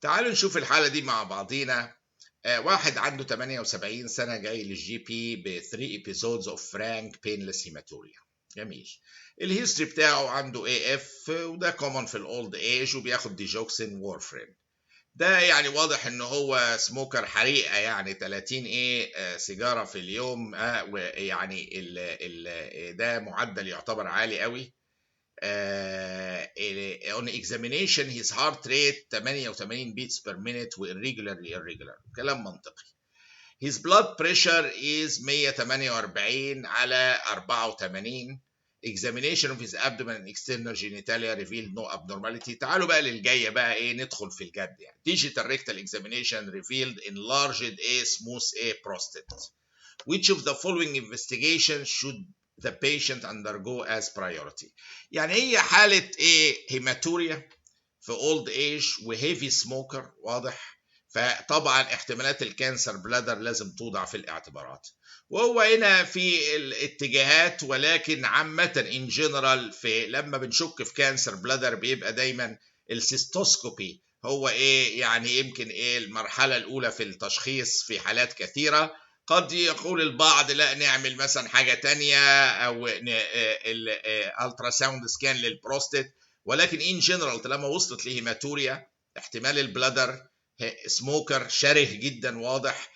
تعالوا نشوف الحالة دي مع بعضينا. واحد عنده 78 سنة جاي للجي بي ب 3 episodes of frank painless hematuria. جميل. الهيستوري بتاعه عنده اي اف وده كومن في الاولد ايج وبياخد ديجوكسين وورفرين. ده يعني واضح ان هو سموكر حريقه، يعني 30 سيجاره في اليوم. ويعني ده معدل يعتبر عالي قوي. on examination his heart rate 88 beats per minute و irregular كلام منطقي. his blood pressure is 148 على 84. examination of his abdomen and external genitalia revealed no abnormality. تعالوا بقى للجايه بقى ندخل في الجد. يعني digital rectal examination revealed enlarged smooth prostate. Which of the following investigation should the patient undergo as priority؟ يعني هي حالة هيماتوريا في اولد ايج وهيفي سموكر واضح، فطبعا احتمالات الكانسر بلادر لازم توضع في الاعتبارات. وهو هنا في الاتجاهات، ولكن عامة ان جنرال في لما بنشك في كانسر بلادر بيبقى دايما السيستوسكوبي هو يعني يمكن المرحلة الأولى في التشخيص في حالات كثيرة. قد يقول البعض لا نعمل مثلا حاجة تانية أو الترا ساوند سكان للبروستات، ولكن ان جنرال طالما وصلت لهيماتوريا احتمال البلادر سموكر شره جدا واضح.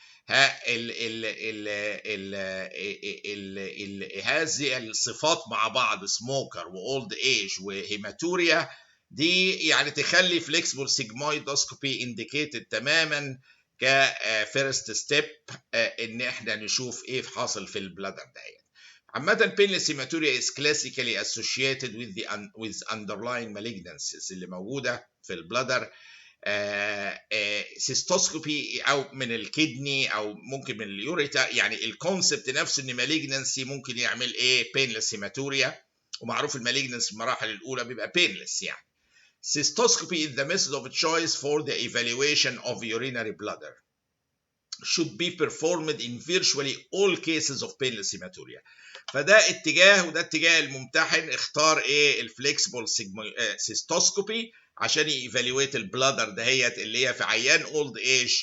هذه الصفات مع بعض سموكر واولد ايج وهيماتوريا دي يعني تخلي فليكسبل سيجمويدوسكوبي انديكيتد تماما كفيرست ستيب ان احنا نشوف ايه حاصل في البلادر ده. عامة painless hematuria is classically associated with underlying malignancies اللي موجودة في البلادر. سيستوسكوبي او من الكدني او ممكن من اليوريتا، يعني الكونسبت نفسه ان malignancy ممكن يعمل painless hematuria، ومعروف المالجنس في المراحل الاولى بيبقى painless. يعني cystoscopy is the method of choice for the evaluation of urinary bladder. should be performed in virtually all cases of painless hematuria. فده اتجاه وده اتجاه الممتحن اختار الفليكسبل سيستوسكوبي عشان ييفالويت البلادر دهيت اللي هي في عيان اولد ايج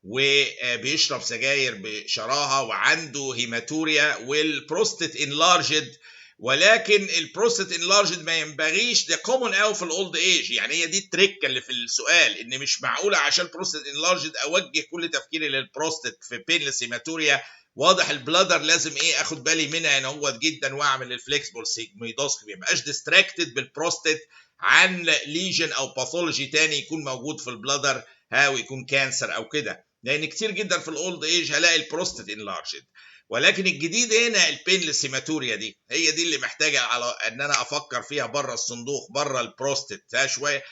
وبيشرب سجاير بشراهه وعنده هيماتوريا والبروستات انلارجد. ولكن البروستات انلارجد ما ينبغيش، ده كومن قوي في الاولد ايج. يعني هي دي التريك اللي في السؤال، ان مش معقوله عشان بروستات انلارجد اوجه كل تفكيري للبروستات في بينلس هيماتوريا. واضح البلادر لازم اخد بالي منها ان هو جدا واعمل الفليكسبل سيجمويدوسكوبي، ما يبقاش ديستراكتد بالبروستات عن ليجن او باثولوجي تاني يكون موجود في البلادر ويكون كانسر او كده، لان كتير جدا في الاولد ايج هلاقي البروستات انلارجد. ولكن الجديد هنا البينلس هيماتوريا دي هي دي اللي محتاجه على ان انا افكر فيها بره الصندوق، بره البروستات شويه،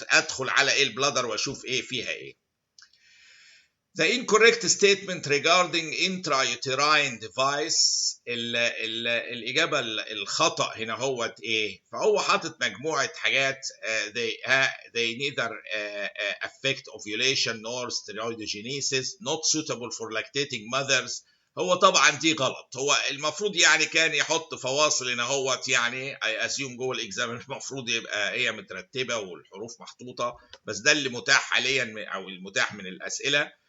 ادخل على البلادر واشوف فيها ايه. The incorrect statement regarding intrauterine device الإجابة الخطأ هنا هو فهو حاطط مجموعة حاجات they neither affect ovulation nor steroidogenesis, not suitable for lactating mothers. هو طبعا دي غلط. هو المفروض يعني كان يحط فواصل هنا هو، يعني I assume جوه الإكزام المفروض يبقى هي مترتبة والحروف محطوطة، بس ده اللي متاح حاليا أو المتاح من الأسئلة.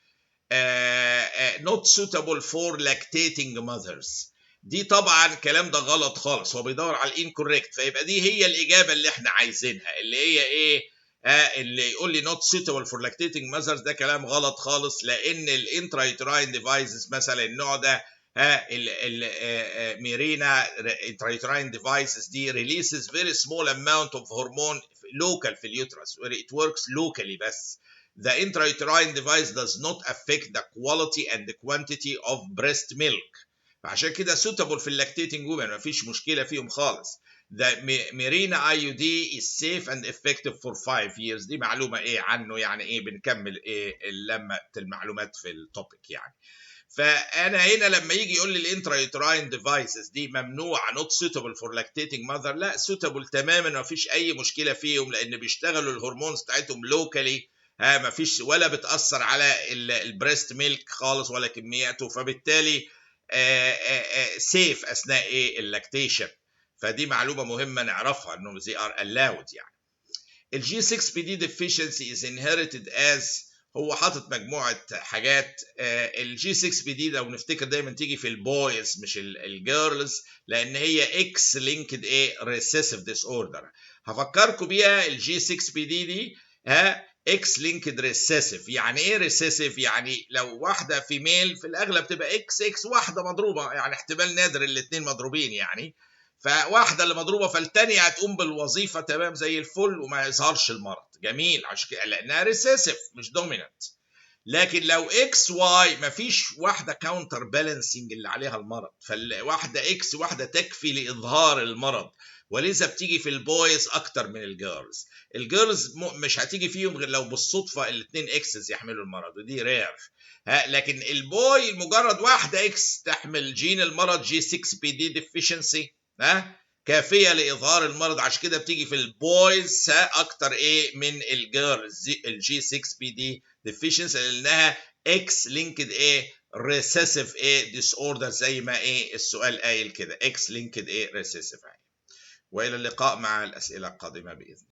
not suitable for lactating mothers دي طبعا الكلام ده غلط خالص. هو بيدور على الانكوريكت، فيبقى دي هي الإجابة اللي احنا عايزينها، اللي هي اللي يقول لي not suitable for lactating mothers ده كلام غلط خالص، لأن الانترايتراين ديفايسز مثلا النوع ده ميرينا intrauterine devices دي releases very small amount of hormone local في اليوترس where it works locally بس. The intrauterine device does not affect the quality and the quantity of breast milk. فعشان كده suitable في lactating women مفيش مشكلة فيهم خالص. The Mirena IUD is safe and effective for 5 years. دي معلومة عنه، يعني بنكمل لما المعلومات في التوبيك يعني. فانا هنا لما يجي يقول لي الانترايتراين ديفايسز دي ممنوع not suitable for lactating mother، لا suitable تماما، ما فيش اي مشكله فيهم، لان بيشتغلوا الهرمونز بتاعتهم لوكالي، ما فيش ولا بتاثر على البريست ميلك خالص ولا كمياته، فبالتالي سيف اثناء اللاكتيشن. فدي معلومه مهمه نعرفها انه they are allowed يعني. الجي 6 بي دي deficiency is inherited as هو حاطط مجموعه حاجات. الجي 6 بي دي لو نفتكر دايما تيجي في البويز مش الجيرلز، لان هي اكس لينكد ايه ريسيسيف ديس اوردر. هفكركم بيها الجي 6 بي دي اكس لينكد ريسيسيف. يعني ايه ريسيسيف؟ يعني لو واحده فيميل في الاغلب تبقى اكس اكس، واحده مضروبه، يعني احتمال نادر الاثنين مضروبين يعني. فواحده اللي مضروبه فالتانيه هتقوم بالوظيفه تمام زي الفل وما يظهرش المرض. جميل، عشان كده لانها ريسيسيف مش دومينانت. لكن لو اكس واي مفيش واحده كاونتر بالانسنج اللي عليها المرض، فالواحده اكس واحده تكفي لاظهار المرض، ولذا بتيجي في البويز اكتر من الجيرلز. الجيرلز مش هتيجي فيهم غير لو بالصدفه الاثنين اكسز يحملوا المرض، ودي رير. لكن البوي مجرد واحده اكس تحمل جين المرض جي 6 بي دي ديفيشنسي كافيه لاظهار المرض. عشان كده بتيجي في البويز اكتر ايه من الجيرلز الجي 6 بي دي deficiency، لانها اكس لينكد ايه ريسيسيف ايه ديس اوردر، زي ما ايه السؤال قايل كده اكس لينكد ايه ريسيسيف. والى اللقاء مع الاسئله القادمه باذن الله.